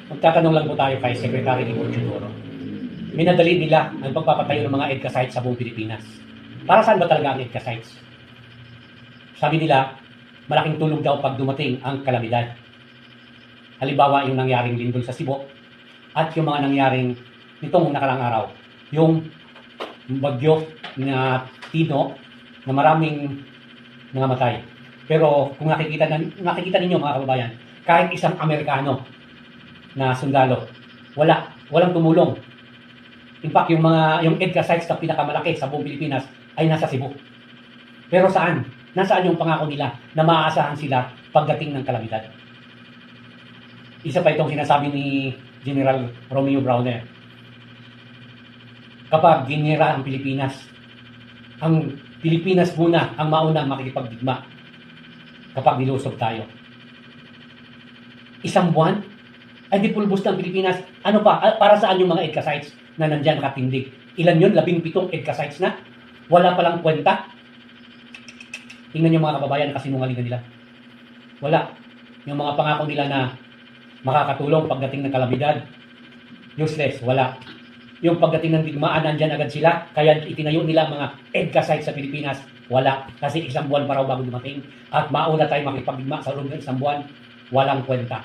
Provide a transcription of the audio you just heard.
Magtatanong lang po tayo kay Secretary Nicole Chodoro. Minadali nila ang pagpapatayo ng mga EDCA sites sa buong Pilipinas. Para saan ba talaga ang EDCA sites? Sabi nila, malaking tulong daw pag dumating ang kalamidad. Halimbawa, yung nangyaring lindol sa Cebu at yung mga nangyaring nitong nakarang araw, yung bagyo na Tino na maraming nangamatay. Pero kung nakikita ninyo mga kababayan, kahit isang Amerikano na sundalo, walang tumulong. In fact, yung EDCA sites na pinakamalaki sa buong Pilipinas ay nasa Cebu. Pero saan? Nasaan yung pangako nila na maaasahan sila pagdating ng kalamidad? Isa pa itong sinasabi ni General Romeo Browner. Kapag ginira ang Pilipinas muna ang maunang makikipagdigma kapag nilusob tayo. Isang buwan ay di pulbos ng Pilipinas. Ano pa? Para saan yung mga EDCA sites na nandyan nakatindig? Ilan yun? 17 EDCA sites na? Wala palang kwenta? Tingnan yung mga kababayan, kasinungalingan nila. Wala. Yung mga pangako nila na makakatulong pagdating ng kalamidad, useless. Wala. Yung pagdating ng digmaan, nandyan agad sila. Kaya itinayo nila ang mga EDCA sites sa Pilipinas. Wala. Kasi isang buwan pa raw bago dumating. At mauna tayo makipagdigma sa loob ng isang buwan. Walang kwenta.